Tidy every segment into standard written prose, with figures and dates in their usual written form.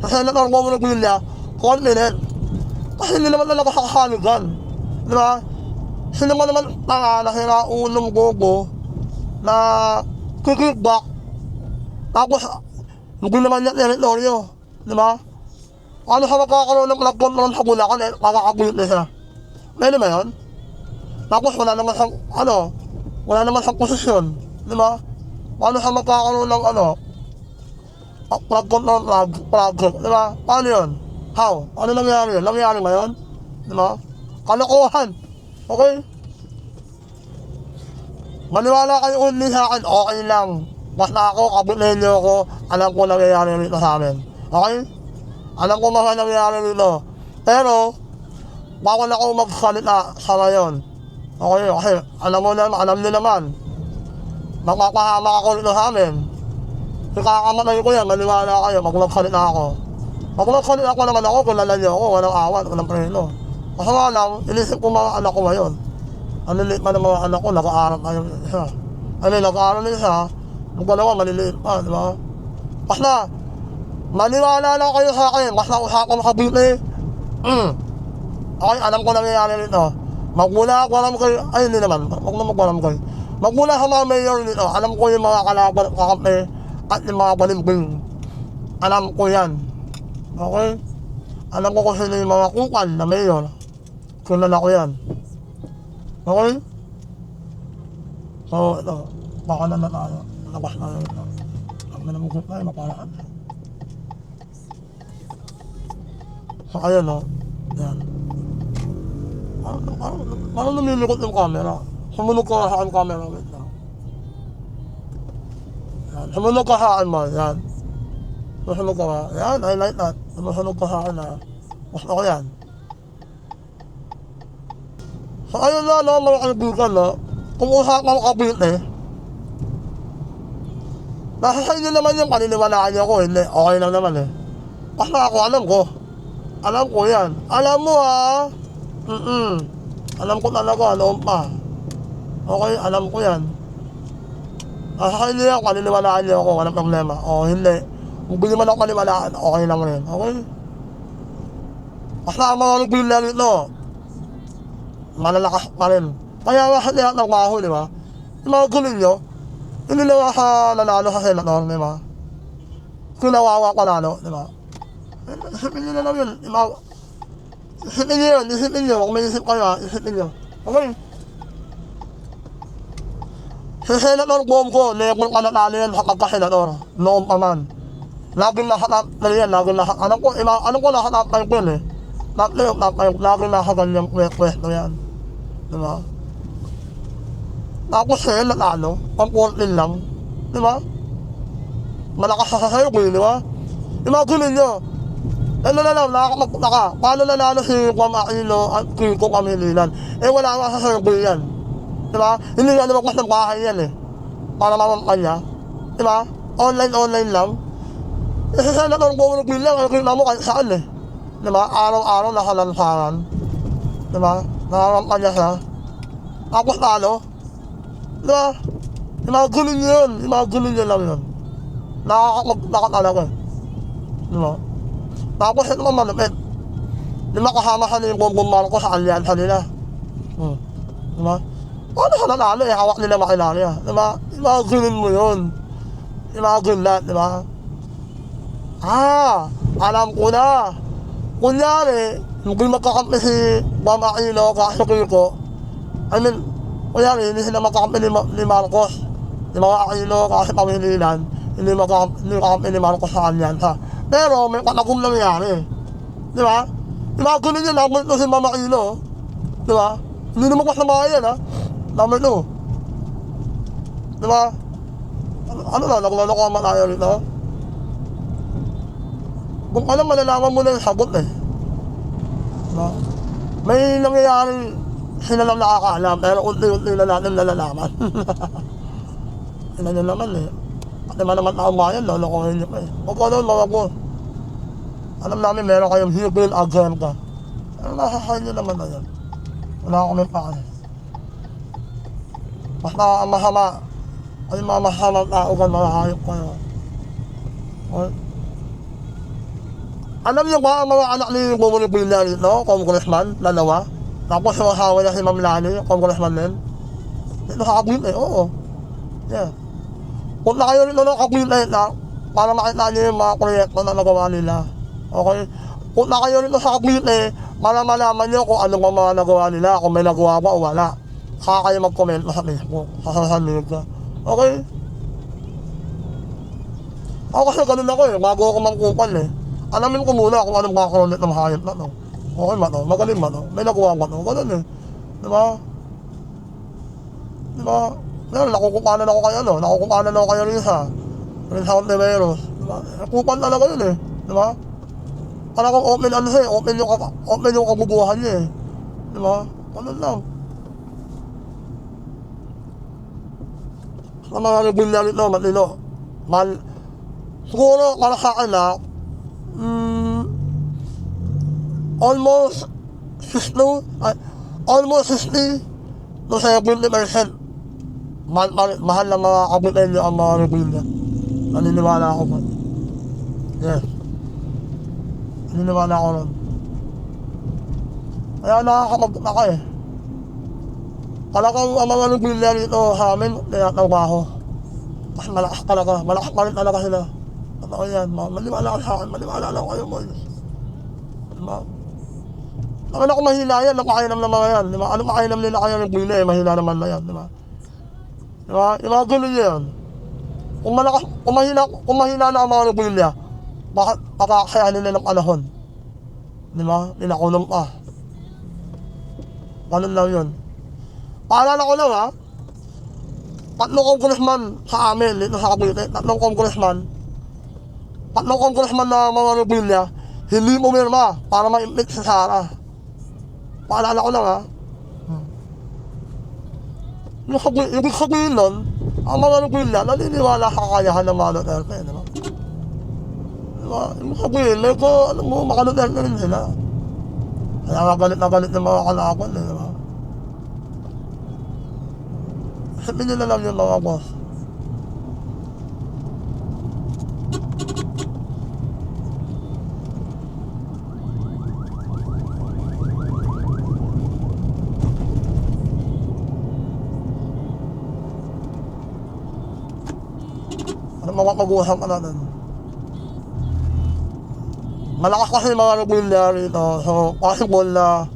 Senator Bongo Revilla, confident. Kasi hindi naman talaga kakahaligan. Di ba? Sino man naman tanga na sinaunong gogo na kickback. Tapos, hindi naman niya teritoryo. Di ba? Ano siya magkakaroon ng platform naman sa Bulacan eh, makakabulit na siya. Pwede ba yun? Tapos wala naman siyang, wala naman siyang posisyon. Di ba? Paano siya magkakaroon ng platform ng project? Di ba? Paano yun? How? Ano nangyari yun? Nangyari ngayon? Di ba? Kalokohan. Okay? Maniwala kayo ulit sa akin, okay lang. Basta ako, kabutin niyo ako, alam ko nangyayari rito sa amin. Okay? Alam ko mga nangyayari rito. Pero, bawal ako magsalita sa ngayon. Okay? Kasi alam niyo naman, magpapahamak ako rito sa amin. Ikakamatay ko yan, maniwala kayo, magsalita ako. Magsalita ko naman ako, kilala niyo ako, walang awan, walang preno. Kasi nga lang, inisip ko mga anak ko ngayon. Maliliit pa ng mga anak ko, nag-aaral pa yung isa. Nag-aaral na isa, yung dalawa, maliliit pa, di ba? Basta, maniwala lang kayo sa akin, basta usapan makabili. Okay, alam ko nangyayari nito. Magmula ako alam kayo, ay hindi naman, wag na magwalam kayo. Magmula sa mga mayor nito, alam ko yung mga kalaban, kakampi, at yung mga balimbing. Alam ko yan. Okay? Alam ko kung sino yung mga kukan na mayor. Kilala ko yan. Okay? So, ito. Baka na tayo. Labas na yun ito. Ang manamugod tayo, maparaan. So, ayan o. Yan. Parang namilikot yung camera. Sumunog ka sa akin camera. Wait lang. Yan. Sumunog ka sa akin mo. Yan. Sumunog ka ba? Yan, I like that. Sumunog ka sa akin na. Gusto ko yan. So ayun na, mga kaibigan, kung usapan ka nasa sa inyo naman yung paniniwalaan niyo ako, hindi, okay lang naman eh. Basta ako, alam ko yan. Alam mo alam ko talaga, noon pa. Okay, alam ko yan. Nasa sa inyo yan, paniniwalaan niyo ako, walang problema. O hindi, kung hindi man ako paniwalaan, okay lang rin, okay? Basta ang mga nagbilang ito, malalakas pa rin. Kaya nga lahat ng baho, di ba? Yung mga guling nyo, hindi lang sa nanalo sa senator, di ba? Kinawawa pa lalo, di ba? Isipin nyo na lang yun. Isipin nyo. Kung may isip kayo, isipin nyo. Okay? Si Senator Bongo, nekong kanatalo yan sa pagka-senator. Noon pa man. Laging nakatap na yan, alam ko nakatap na yun eh. Laging nasa ganyang pwesto yan. Diba? Tapos siya, natalo, pang-14 lang. Diba? Malakas sa sasayo ko yun, diba? Imagine nyo, ano na lang, nakakapagpunta ka. Paano nanalo si Juan Aquino at Kiko Pangilinan? Eh wala nga sa survey yan. Diba? Hindi nga lumagpas ng bahay yan eh. Para mamampanya. Diba? Online lang. Eh si Senator Bongo Revilla, kita mo kahit saan eh. Diba? Araw-araw nakalansaran. Diba? Nakakampanya siya. Tapos talo. Diba? Imagine nyo lang yun. Nakakapagtaka talaga eh. Diba? Tapos ito naman malapit. Diba kasama siya ni Bongbong Marcos sa alyansa nila. Diba? Paano siya nanalo eh? Hawak nila makilala. Diba? Imagine mo yun. Imagine that, diba? Alam ko na. Kunyari, hindi magkakampi si Juan Aquino kasi Kiko. Kunyari, hindi sila magkakampi ni Marcos. Ni Juan Aquino kasi Pangilinan. Hindi magkakampi ni Marcos sa alyansa. Pero may patagong nangyari. Di ba? Imagine nyo, number 2 si Mama Aquino. Di ba? Hindi naman kasama yan ha. Number 2. Di ba? Ano na, nagloloko ang tayo rito? Kung alam, malalaman mo na yung sagot eh. Diba? May nangyayari sila lang nakakaalam, pero unti-unti na natin nalalaman. Sila nyo naman eh. Pati naman taong bayan, lolokohin nyo pa eh. Huwag ko nun, mga po. Alam namin meron kayong hidden agenda. Pero nasa sa inyo naman na yan. Wala akong may pakay. Basta ang masama, ay mga masamang tao ka, mga hayop kayo. Okay? Alam niyo ba ang mga anak ni Mumu Villa dito, congressman, dalawa? Tapos yung asawa niya si Ma'am Lani, congressman din. Dito sa Cavite, oo. Yeah. Punta kayo rito ng Cavite na para makita niyo yung mga proyekto na nagawa nila. Okay? Punta kayo rito sa Cavite para malaman niyo kung anong mga nagawa nila, kung may nagawa ba o wala. Saka kayo mag-comment sa Facebook, sa social media. Okay? Ako kasi ganun ako eh, bago ako mangkupal eh. Alamin ko muna kung anong background ng hayop na to. Okay ba to? Magaling ba to? May nagawa ba to? Ganun eh. Diba? Diba? Ngayon, nakukupanan ako kayo, no? Nakukupanan ako kayo rin sa Ontiveros. Diba? Kupal talaga yun eh. Diba? Parang kung open ano siya eh, open yung kabubuhan niya eh. Diba? Ganun lang. Sa mga nagbilya nito, matino. Siguro, para sa akin na, almost 60 to 70% mahal ng mga kabitelyo ang mga rebelya. Naniniwala ako po. Yes. Naniniwala ako nun. Kaya nakakapagtaka eh. Talagang ang mga rebelya dito sa amin, tinatawaho. Mas malakas talaga, malakas pa rin talaga sila. Totoo yan, maniwala ka sa akin, maniwala lang kayo mo. Diba? Naman ako mahina yan, napakainam na mga yan. Diba? Ano makainam nila kayo ng bili eh, mahina naman na yan. Diba? Diba? Yung mga gulo niya yan. Kung mahina na ang mga nagbilya, bakit pakakayanin nila ng panahon? Diba? Ninakulong pa. Ganun lang yun. Paalala ko lang ha, 3 congressman sa amin, dito sa Cavite, 3 congressman na mga rebelya, hindi mo mirma para ma-impeach si Sara. Paalala ko lang ha. Ibig sabihin nun, ang mga rebelya, naniniwala sa kakayahan ng mga Duterte, diba? Diba? Ibig sabihin, medyo, alam mo, mga Duterte rin sila. Kaya nga galit na galit ng mga kalaban, diba? Sabihin nila lang yung mga boss. Ano makapag-uusap ka natin? Malakas kasi yung mga rebelya rito, so possible na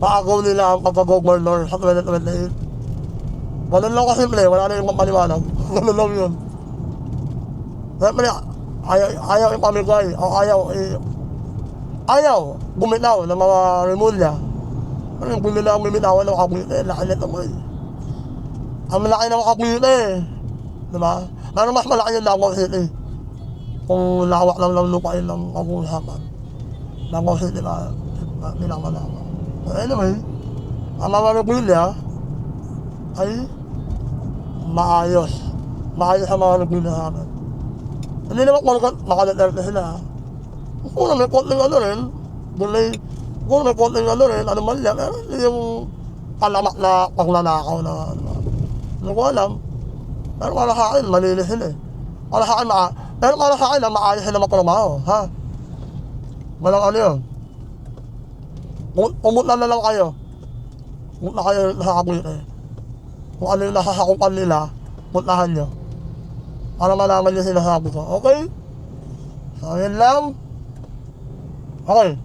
paagaw nila ang pagka-governor sa 2028. Ganun lang kasimple, wala na yung mapaliwanag. Ganun lang yun. Siyempre, ayaw ipamigay, o ayaw bumitaw ng mga rebelya. Ano yung bumila ang bimitawan ng Cavite, laki nito mo eh. Ang malaki ng Cavite eh. Diba? Pero mas malaki yung Davao City. Kung lawak lang ng lupain ng pag-uusapan. Davao City na pinakamalawak. So anyway, ang mga rebelya ay maayos. Maayos ang mga rebelya sa amin. Hindi naman makalaterte sila ha. Kung may konting ano rin, kung may konting ano rin, ano man yan, pero hindi yung palamak na paglalakaw na ano. Hindi ko alam. Pero para sa akin, malinis sila eh. Para sa akin, pero para sa akin, maayos sila magtrabaho, ha? Walang ano yun. Pumunta na lang kayo. Pumunta kayo sa Cavite. Kung ano yung nasasakupan nila, puntahan nyo. Para malaman nyo sinasabi ko. Okay? So, yun lang. Okay.